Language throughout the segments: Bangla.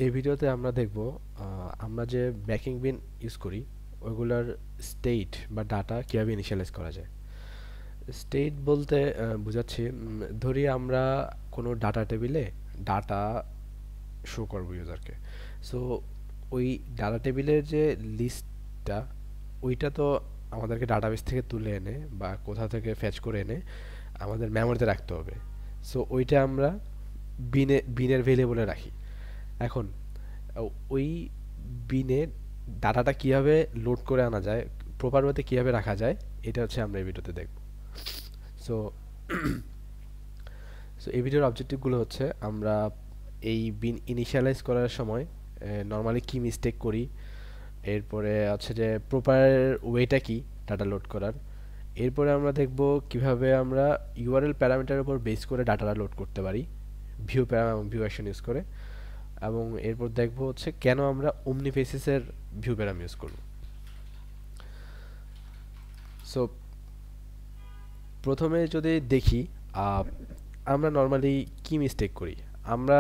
এই ভিডিওতে আমরা দেখব আমরা যে ব্যাকিং বিন ইউজ করি ওইগুলোর স্টেট বা ডাটা কীভাবে ইনিশিয়ালাইজ করা যায়। স্টেট বলতে বোঝাচ্ছি, ধরি আমরা কোনো ডাটা টেবিলে ডাটা শো করবো ইউজারকে। সো ওই ডাটা টেবিলের যে লিস্টটা, ওইটা তো আমাদেরকে ডাটাবেস থেকে তুলে এনে বা কোথা থেকে ফ্যাচ করে এনে আমাদের মেমোরিতে রাখতে হবে। সো ওইটা আমরা বিনের ভেরিয়েবলে রাখি। এখন ওই বিনে ডাটাটা কিভাবে লোড করে আনা যায়, প্রপার ওয়েতে কিভাবে রাখা যায়, এটা হচ্ছে আমরা এই ভিডিওতে দেখব। সো সো এই ভিডিওর অবজেক্টিভগুলো হচ্ছে আমরা এই বিন ইনিশিয়ালাইজ করার সময় নর্মালি কি মিস্টেক করি, এরপরে হচ্ছে যে প্রপার ওয়েটা কি ডাটা লোড করার, এরপরে আমরা দেখব কিভাবে আমরা ইউআরএল প্যারামিটারের উপর বেস করে ডাটাটা লোড করতে পারি ভিউ প্যারাম এবং ভিউ অ্যাকশন ইউজ করে, এবং এরপর দেখব হচ্ছে কেন আমরা ওমনিফেসিসের ভিউ প্যারাম ইউজ করব। সো প্রথমে যদি দেখি আমরা নর্মালি কি মিস্টেক করি। আমরা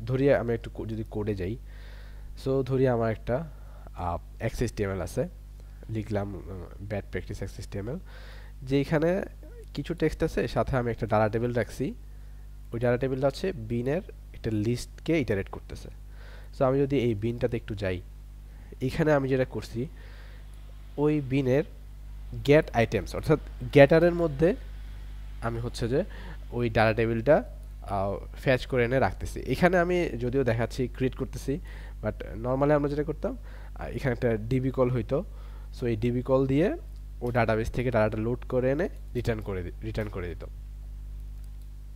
ধরি আমি একটু যদি কোডে যাই। সো ধরি আমার একটা XHTML আছে, লিখলাম ব্যাড প্র্যাকটিস XHTML, যেখানে কিছু টেক্সট আছে, সাথে আমি একটা ডাটা টেবিল রাখছি। ওই ডাটা টেবিলটা হচ্ছে বিনের একটা লিস্টকে ইটারেট করতেছে। সো আমি যদি এই বিনটাতে একটু যাই, এখানে আমি যেটা করছি, ওই বিনের গেট আইটেমস অর্থাৎ গেটারের মধ্যে আমি হচ্ছে যে ওই ডাটা টেবিলটা ফ্যাচ করে এনে রাখতেছি। এখানে আমি যদিও দেখাচ্ছি ক্রিয়েট করতেছি, বাট নর্মালি আমরা যেটা করতাম, এখানে একটা ডিবি কল হইতো। সো এই ডিবি কল দিয়ে ও ডাটাবেস থেকে ডাটাটা লোড করে এনে রিটার্ন করে দিত।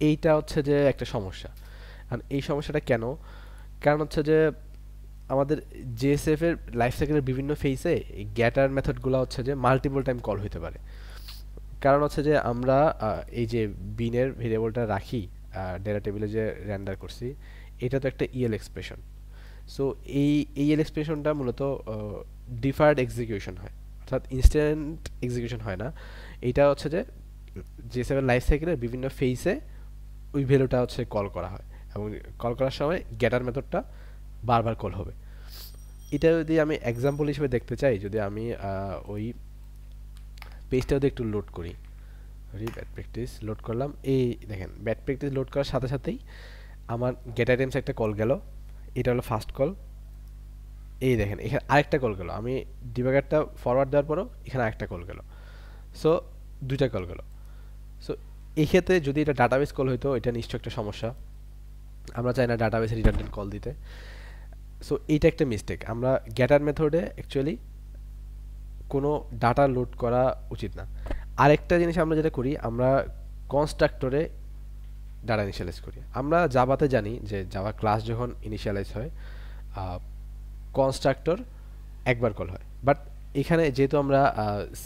এইটা হচ্ছে যে একটা সমস্যা। আর এই সমস্যাটা কেন? কারণ হচ্ছে যে আমাদের জেএসএফ এর লাইফ সাইকেলের বিভিন্ন ফেজে এই গ্যাটার মেথডগুলো হচ্ছে যে মাল্টিপল টাইম কল হতে পারে। কারণ হচ্ছে যে আমরা এই যে বিনের ভেরিয়েবলটা রাখি ডেটা টেবিলে যে রেন্ডার করছি, এটা তো একটা ইএল এক্সপ্রেশন। সো এই ইএল এক্সপ্রেশনটা মূলত ডিফার্ড এক্সিকিউশন হয়, অর্থাৎ ইনস্ট্যান্ট এক্সিকিউশন হয় না। এইটা হচ্ছে যে জেএসএফ এর লাইফ সাইকেলের বিভিন্ন ফেজে ওই ভ্যালুটা হচ্ছে কল করা হয়, এবং কল করার সময় গেটার মেথডটা বারবার কল হবে। এটা যদি আমি এক্সাম্পল হিসেবে দেখতে চাই, যদি আমি ওই পেজটা যদি একটু লোড করি, ব্যাড প্র্যাকটিস লোড করলাম, এই দেখেন ব্যাড প্র্যাকটিস লোড করার সাথে সাথেই আমার গেট আইটেমস একটা কল গেল, এটা হলো ফার্স্ট কল। এই দেখেন এখানে আরেকটা কল গেল, আমি ডিবাগারটা ফরওয়ার্ড দেওয়ার পরও এখানে আরেকটা কল গেল। সো দুইটা কল গেল। সো এই ক্ষেত্রে যদি এটা ডাটাবেস কল হইতো, এটা নিশ্চয় একটা সমস্যা। আমরা চাই না ডাটাবেসে রিডান্ডেন্ট কল দিতে। সো এইটা একটা মিস্টেক। আমরা গেটার মেথডে অ্যাকচুয়ালি কোনো ডাটা লোড করা উচিত না। আরেকটা জিনিস আমরা যেটা করি, আমরা কনস্ট্রাক্টরে ডাটা ইনিশিয়ালাইজ করি। আমরা জাভাতে জানি যে জাভা ক্লাস যখন ইনিশিয়ালাইজ হয়, কনস্ট্রাক্টর একবার কল হয়। বাট এখানে যেহেতু আমরা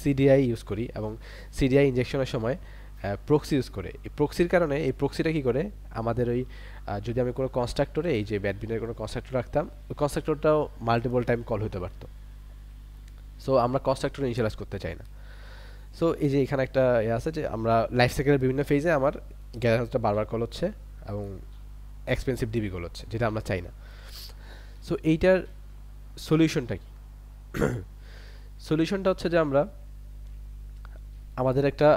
সিডিআই ইউজ করি এবং সিডিআই ইনজেকশনের সময় প্রক্সি ইউজ করে, এই প্রক্সির কারণে এই প্রক্সিটা কী করে, আমাদের ওই যদি আমি কোনো কনস্ট্রাক্টরে এই যে ব্যাডবিনের কোনো কনস্ট্রাক্টর রাখতাম, ওই কনস্ট্রাক্টরটাও মাল্টিপল টাইম কল হতে পারতো। সো আমরা কনস্ট্রাক্টর ইনিশিয়ালাইজ করতে চাই না। সো এই যে এখানে একটা আছে যে আমরা লাইফ সাইকেলের বিভিন্ন ফেজে আমার গ্যালারিটা বারবার কল হচ্ছে এবং এক্সপেন্সিভ ডিবি কল হচ্ছে, যেটা আমরা চাই না। সো এইটার সলিউশনটা কি? সলিউশনটা হচ্ছে যে আমরা আমাদের একটা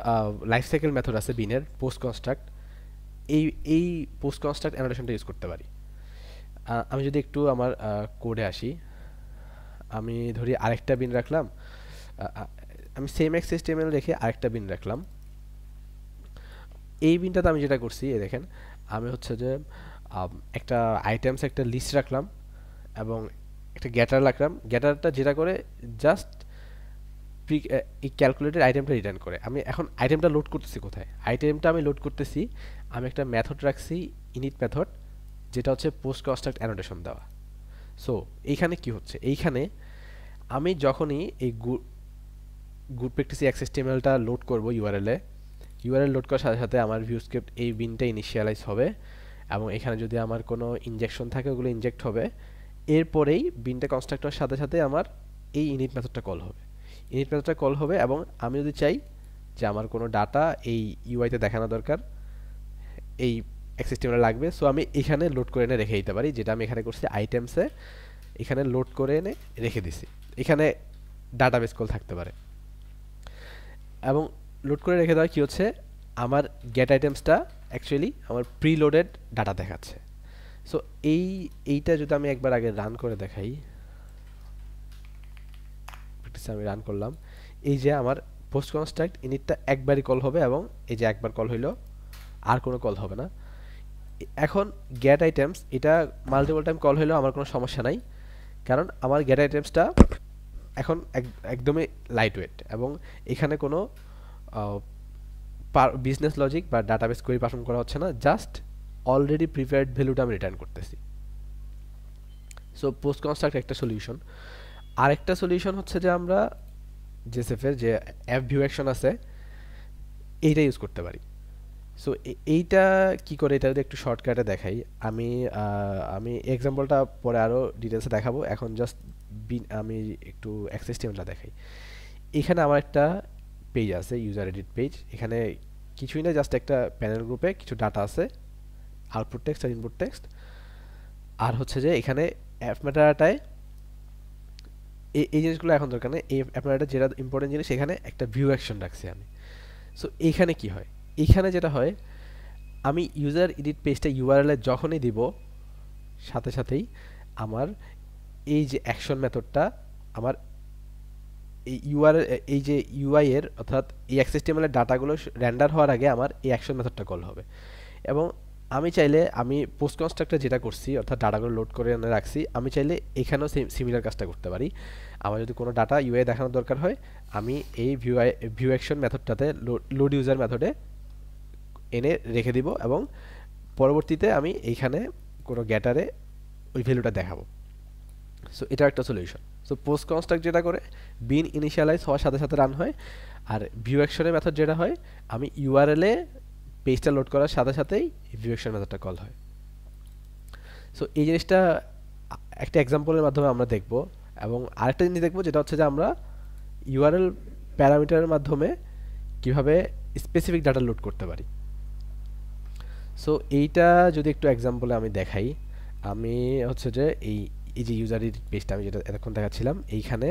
লাইফ সাইকেল মেথড আছে বিনের পোস্ট কনস্ট্রাক্ট, এই এই পোস্ট কনস্ট্রাক্ট অ্যানোটেশনটা ইউজ করতে পারি। আমি যদি একটু আমার কোডে আসি, আমি ধরি আরেকটা বিন রাখলাম, আমি সেম এক্সএসটিএমএল রেখে আরেকটা বিন রাখলাম। এই বিনটাতে আমি যেটা করছি, এই দেখেন আমি হচ্ছে যে একটা আইটেমস একটা লিস্ট রাখলাম এবং একটা গ্যাটার রাখলাম। গ্যাটারটা যেটা করে জাস্ট এই ক্যালকুলেটেড আইটেমটা রিটার্ন করে। আমি এখন আইটেমটা লোড করতেছি কোথায়? আইটেমটা আমি লোড করতেছি, আমি একটা মেথড রাখছি ইনিট মেথড, যেটা হচ্ছে পোস্ট কনস্ট্রাক্ট অ্যানোটেশন দেওয়া। সো এইখানে কি হচ্ছে, এইখানে আমি যখনই এই গুড প্র্যাকটিস এক্সএসটিএমএলটা লোড করব ইউআরএল লোড করার সাথে সাথে আমার ভিউ স্ক্রিপ্ট এই বিনটা ইনিশিয়ালাইজ হবে, এবং এখানে যদি আমার কোনো ইনজেকশন থাকে ওগুলো ইনজেক্ট হবে। এরপরেই বিনটা কনস্ট্রাক্টর সাথে সাথে আমার এই ইনিট মেথডটা কল হবে। ইনিট মেথডটা কল হবে এবং আমি যদি চাই যে আমার কোনো ডাটা এই ইউআইতে দেখানো দরকার, এই এক্সএসটিএমএল লাগবে। সো আমি এখানে লোড করে এনে রেখে দিতে পারি, যেটা আমি এখানে করছি আইটেমসে এখানে লোড করে এনে রেখে দিছি। এখানে ডাটাবেস কল থাকতে পারে এবং লোড করে রেখে দেওয়া কি হচ্ছে, আমার গেট আইটেমসটা অ্যাকচুয়ালি আমার প্রিলোডেড ডাটা দেখাচ্ছে। সো এইটা যদি আমি একবার আগে রান করে দেখাই, আমি রান করলাম, এই যে আমার পোস্ট কনস্ট্রাক্ট ইনিটটা একবারই কল হবে এবং এই যে একবার কল হইলো, আর কোনো কল হবে না। এখন গেট আইটেমস এটা মাল্টিপল টাইম কল হইলেও আমার কোনো সমস্যা নাই, কারণ আমার গেট আইটেমসটা এখন একদমই লাইট ওয়েট এবং এখানে কোনো বিজনেস লজিক বা ডাটাবেস কোয়েরি পারফর্ম করা হচ্ছে না, জাস্ট অলরেডি প্রিপেয়ার্ড ভ্যালুটা আমি রিটার্ন করতেছি। সো পোস্ট কনস্ট্রাক্ট একটা সলিউশন। আরেকটা সলিউশন হচ্ছে যে আমরা জেসএফের যে অ্যাপ ভিউ অ্যাকশন আছে এইটা ইউজ করতে পারি। সো এইটা কি করে, এটা যদি একটু শর্টকাটে দেখাই, আমি এক্সাম্পলটা পরে আরও ডিটেলসে দেখাবো, এখন জাস্ট আমি একটু এক্সএসটিএমএলটা দেখাই। এখানে আমার একটা পেজ আছে, ইউজার এডিট পেজ। এখানে কিছুই না, জাস্ট একটা প্যানেল গ্রুপে কিছু ডাটা আছে, আউটপুট টেক্সট আর ইনপুট টেক্সট। আর হচ্ছে যে এখানে অ্যাপ মেটাডাটায় এই জিনিসগুলো এখন দরকার নেই, এই অ্যাপ মেটাডাটা যেটা ইম্পর্টেন্ট জিনিস, এখানে একটা ভিউ অ্যাকশন রাখছি আমি। সো এইখানে কি হয়, এইখানে যেটা হয়, আমি ইউজার এডিট পেজটা ইউআরএল যখনই দিব সাথে সাথেই আমার এই যে অ্যাকশন মেথডটা আমার এই ইউআরএল এই যে ইউআই এর অর্থাৎ এই এক্সএসটিএমএল এর ডাটাগুলো রেন্ডার হওয়ার আগে আমার এই অ্যাকশন মেথডটা কল হবে। এবং আমি চাইলে আমি পোস্ট কনস্ট্রাক্টর যেটা করছি অর্থাৎ ডাটাগুলো লোড করে এনে রাখছি, আমি চাইলে এখানেও সিমিলার কাজটা করতে পারি। আমার যদি কোনো ডাটা ইউআই দেখানোর দরকার হয়, আমি এই ভিউ অ্যাকশন মেথডটাতে লোড ইউজার মেথডে এনে রেখে দিব এবং পরবর্তীতে আমি এইখানে কোনো গ্যাটারে ওই ভ্যালুটা দেখাবো। সো এটা একটা সলিউশন। সো পোস্ট কনস্ট্রাক্ট যেটা করে বিন ইনিশিয়ালাইজ হওয়ার সাথে সাথে রান হয়, আর ভিউ অ্যাকশনের মেথড যেটা হয় আমি ইউআরএলে পেজটা লোড করার সাথে সাথেই ভিউ অ্যাকশন মেথডটা কল হয়। সো এই জিনিসটা একটা এক্সাম্পলের মাধ্যমে আমরা দেখব, এবং আরেকটা জিনিস দেখব যেটা হচ্ছে যে আমরা ইউআরএল প্যারামিটারের মাধ্যমে কিভাবে স্পেসিফিক ডাটা লোড করতে পারি। সো এইটা যদি একটু এক্সাম্পলে আমি দেখাই, আমি হচ্ছে যে এই যে ইউজার এডিট পেজটা আমি যেটা এতক্ষণ দেখাচ্ছিলাম, এইখানে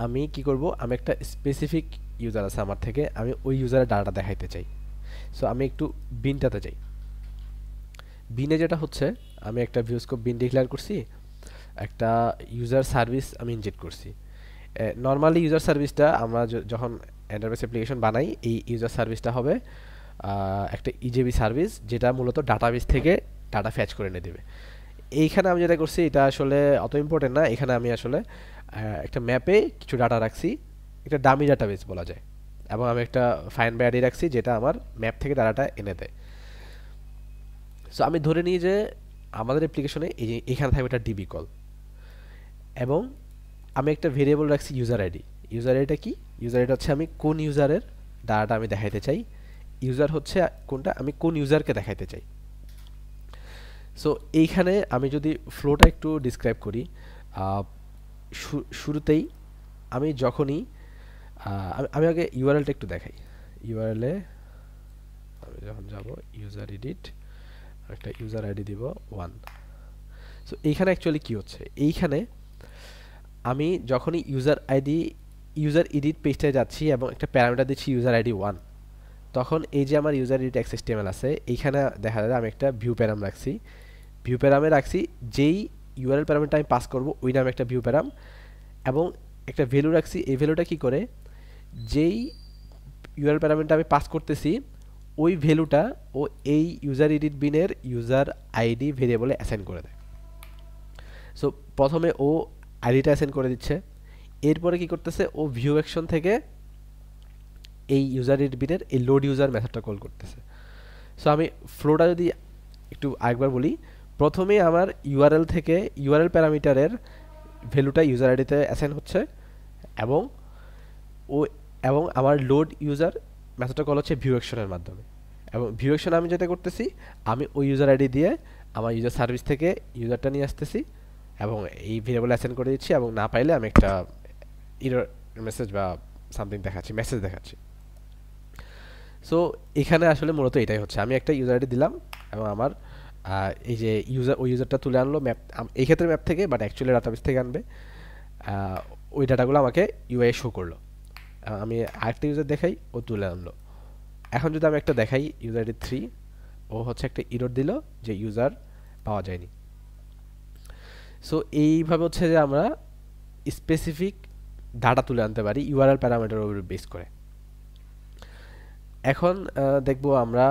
আমি কি করব, আমি একটা স্পেসিফিক ইউজার আছে আমার থেকে, আমি ওই ইউজারের ডাটা দেখাইতে চাই। সো আমি একটু বিনটাতে যাই। বিনে যেটা হচ্ছে, আমি একটা ভিউস্কোপ বিন ডিক্লেয়ার করছি, একটা ইউজার সার্ভিস আমি ইনজেক্ট করছি। নর্মালি ইউজার সার্ভিসটা আমরা যখন এন্টারপ্রাইজ অ্যাপ্লিকেশন বানাই, এই ইউজার সার্ভিসটা হবে একটা ইজেবি সার্ভিস, যেটা মূলত ডাটাবেস থেকে ডাটা ফ্যাচ করে এনে দেবে। এইখানে আমি যেটা করছি এটা আসলে অত ইম্পর্টেন্ট না, এখানে আমি আসলে একটা ম্যাপে কিছু ডাটা রাখছি, একটা ডামি ডাটাবেস বলা যায়, এবং আমি একটা ফাইন্ড বাই আইডি রাখছি যেটা আমার ম্যাপ থেকে ডাটাটা এনে দেয়। সো আমি ধরে নিই যে আমাদের অ্যাপ্লিকেশনে এখানে থাকবে একটা ডিবি কল, এবং আমি একটা ভেরিয়েবল রাখছি ইউজার আইডি। ইউজার আইডিটা কি, ইউজার আইডি হচ্ছে আমি কোন ইউজারের ডাটাটা আমি দেখাইতে চাই, ইউজার হচ্ছে কোনটা, আমি কোন ইউজারকে দেখাইতে চাই। সো এইখানে আমি যদি ফ্লোটা একটু ডিসক্রাইব করি, শুরুতেই আমি যখনই আমি আগে ইউআরএলটা একটু দেখাই। ইউআরএলে আমি যখন যাব ইউজার এডিট, একটা ইউজার আইডি দিব 1। সো এইখানে অ্যাকচুয়ালি কি হচ্ছে, এইখানে আমি যখনই ইউজার এডিট পেজটায় যাচ্ছি এবং একটা প্যারামিটার দিচ্ছি ইউজার আইডি 1, তখন এই যে আমার ইউজার এডিট এক্সএসটিএমএল আছে, এইখানে দেখা যায় আমি একটা ভিউ প্যারাম রাখছি। ভিউ প্যারামে রাখছি যেই ইউআরএল প্যারামিটারটা আমি পাস করব ওই নামে একটা ভিউ প্যারাম, এবং একটা ভ্যালু রাখছি। এই ভ্যালুটা কি করে, যেই ইউআরএল প্যারামিটারটা আমি পাস করতেছি ওই ভ্যালুটা ও এই ইউজার এডিট বিনের ইউজার আইডি ভেরিয়েবলে অ্যাসাইন করে দেয়। সো প্রথমে ও আইডিটা অ্যাসাইন করে দিচ্ছে, এরপরে কি করতেছে, ও ভিউ অ্যাকশন থেকে এই ইউজার এডিট বিনের এই লোড ইউজার মেথডটা কল করতেছে। সো আমি ফ্লোটা যদি একটু আরেকবার বলি, প্রথমে আমার ইউআরএল থেকে ইউআরএল প্যারামিটারের ভ্যালুটা ইউজার আইডিতে অ্যাসাইন হচ্ছে, এবং আমার লোড ইউজার মেথডটা কল হচ্ছে ভিউ অ্যাকশনের মাধ্যমে। এবং ভিউ অ্যাকশন আমি যেটা করতেছি, আমি ওই ইউজার আইডি দিয়ে আমার ইউজার সার্ভিস থেকে ইউজারটা নিয়ে আসতেছি এবং এই ভেরিয়েবল অ্যাসাইন করে দিচ্ছি, এবং না পাইলে আমি একটা এরর মেসেজ বা সামথিং দেখাচ্ছি, মেসেজ দেখাচ্ছি। সো এখানে আসলে মূলত এটাই হচ্ছে, আমি একটা ইউজার আইডি দিলাম এবং আমার এই যে ওই ইউজারটা তুলে আনলো ম্যাপ, এই ক্ষেত্রে ম্যাপ থেকে, বাট অ্যাকচুয়ালি ডাটাবেস থেকে আনবে। ওই ডাটাগুলো আমাকে ইউআই শো করলো। আমি আরেকটা ইউজার দেখাই, ও তুলে আনলো। এখন যদি আমি একটা দেখাই ইউজার আইডি 3, ও হচ্ছে একটা এরর দিল যে ইউজার পাওয়া যায়নি। সো এইভাবে হচ্ছে যে আমরা স্পেসিফিক ডাটা তুলে আনতে পারি ইউআরএল প্যারামিটার উপর বেস করে। এখন দেখবো আমরা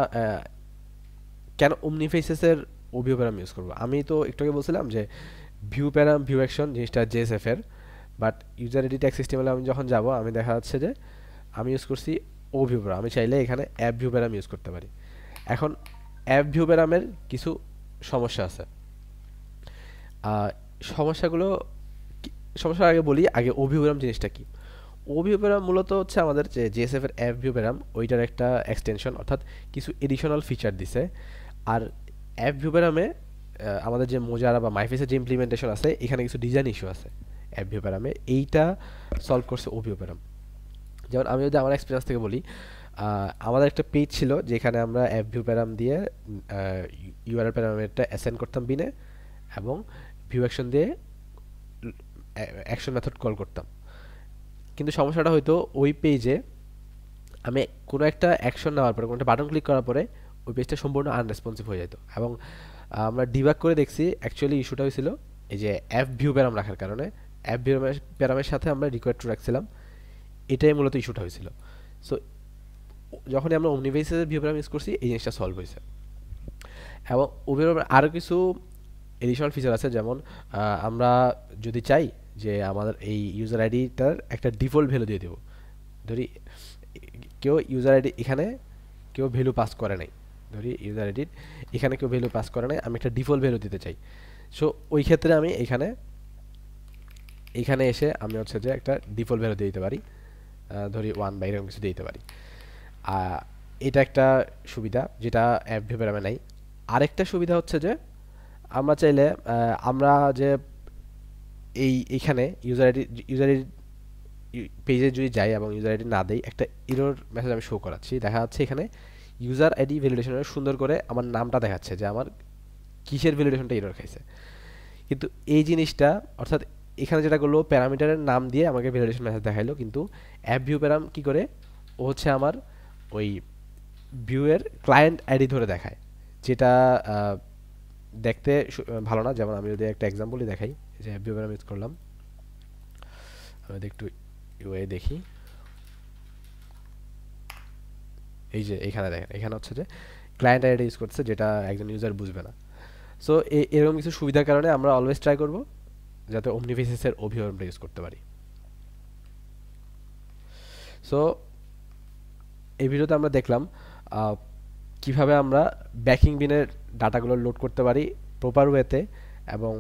কেন ওমনিফেসেসের ওভিও প্যারাম ইউজ করবো। আমি তো একটু আগে বলছিলাম যে ভিউ প্যারাম ভিউ অ্যাকশন জিনিসটা জেএসএফ এর, বাট ইউজার এডিট এক্সিস্টেমে আমি যখন যাব আমি দেখা যাচ্ছে যে আমি ইউজ করছি ওভিও প্যারাম। আমি চাইলে এখানে অ্যাপ ভিউ প্যারাম ইউজ করতে পারি। এখন অ্যাপ ভিউ প্যারামের কিছু সমস্যা আছে। সমস্যাগুলো সমস্যার আগে বলি, আগে ওভিও প্যারাম জিনিসটা কি। ওভিও প্যারাম মূলত হচ্ছে আমাদের যে জিএসএফ এর অ্যাপ ভিউ প্যারাম, ওইটার একটা এক্সটেনশন, অর্থাৎ কিছু এডিশনাল ফিচার দিছে। আর অ্যাপ ভিউ প্যারামে আমাদের যে মোজারা বা মাইফেসের যে ইমপ্লিমেন্টেশন আছে, এখানে কিছু ডিজাইন ইস্যু আছে অ্যাপ ভিউ প্যারামে, এইটা সলভ করছে ওভিও প্যারাম। যেমন আমি যদি আমার এক্সপিরিয়েন্স থেকে বলি, আমাদের একটা পেজ ছিল যেখানে আমরা অ্যাপ ভিউ প্যারাম দিয়ে ইউআরএল প্যারামিটারটা অ্যাসাইন করতাম বিনে, এবং ভিউ অ্যাকশন দিয়ে অ্যাকশন মেথড কল করতাম। কিন্তু সমস্যাটা হয়তো ওই পেজে আমি কোনো একটা অ্যাকশন নেওয়ার পরে, কোনো একটা বাটন ক্লিক করার পরে ওই পেজটা সম্পূর্ণ আনরেসপন্সিভ হয়ে যেত। এবং আমরা ডিবাগ করে দেখছি অ্যাকচুয়ালি ইস্যুটা হয়েছিল এই যে অ্যাপ ভিউ প্যারাম রাখার কারণে। অ্যাপ ভিউ প্যারামের সাথে আমরা রিকোয়ার টু রাখছিলাম, এটাই মূলত ইস্যুটা হয়েছিল। সো যখনই আমরা ওমনিফেসের ভিউ প্যারাম ইউজ করছি, এই জিনিসটা সলভ হয়েছে। এবং ওভিও আরও কিছু এডিশনাল ফিচার আছে, যেমন আমরা যদি চাই যে আমাদের এই ইউজার আইডিটার একটা ডিফল্ট ভ্যালু দিয়ে দেবো। ধরি কেউ ইউজার আইডি এখানে কেউ ভ্যালু পাস করে নাই, ধরি ইউজার আইডির এখানে কেউ ভ্যালু পাস করে নাই, আমি একটা ডিফল্ট ভ্যালু দিতে চাই। সো ওই ক্ষেত্রে আমি এখানে এসে আমি হচ্ছে যে একটা ডিফল্ট ভ্যালু দিয়ে দিতে পারি, ধরি 1 বা এরকম কিছু দিয়ে দিতে পারি। এটা একটা সুবিধা যেটা অ্যাপ ভিউ প্যারামে নাই। আরেকটা সুবিধা হচ্ছে যে আমরা চাইলে আমরা যে এইখানে ইউজার আইডি পেজে যদি যাই এবং ইউজার আইডি না দেই, একটা এরর মেসেজ আমি শো করাচ্ছি। দেখা যাচ্ছে এখানে ইউজার আইডি ভ্যালিডেশনের সুন্দর করে আমার নামটা দেখাচ্ছে যে আমার কিসের ভ্যালিডেশনটা এরর খাইছে। কিন্তু এই জিনিসটা, অর্থাৎ এখানে যেটা করলো প্যারামিটারের নাম দিয়ে আমাকে ভ্যালিডেশন মেসেজ দেখাইলো, কিন্তু অ্যাপ ভিউ প্যারাম কি করে, ও হচ্ছে আমার ওই ভিউয়ের ক্লায়েন্ট আইডি ধরে দেখায়, যেটা দেখতে ভালো না। যেমন আমি যদি একটা এক্সাম্পলই দেখাই, যে অ্যাপ ভিউ প্যারাম ইউজ করলাম, আমি যদি একটু ইউআই দেখি, এই যে এখানে দেখেন, এখানে হচ্ছে যে ক্লায়েন্ট আইডি ইউজ করছে, যেটা একজন ইউজার বুঝবে না। সো এরকম কিছু সুবিধার কারণে আমরা অলওয়েজ ট্রাই করব যাতে ওমনিফেসেসের ওভিও আমরা ইউজ করতে পারি। সো এই ভিডিওতে আমরা দেখলাম কিভাবে আমরা ব্যাকিং বিনের ডাটাগুলো লোড করতে পারি প্রপার ওয়েতে, এবং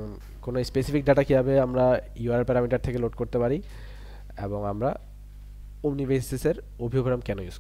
কোনো স্পেসিফিক ডাটা কীভাবে আমরা ইউআরএল প্যারামিটার থেকে লোড করতে পারি, এবং আমরা ওমনিফেসেসের ওভিও প্যারাম কেন ইউজ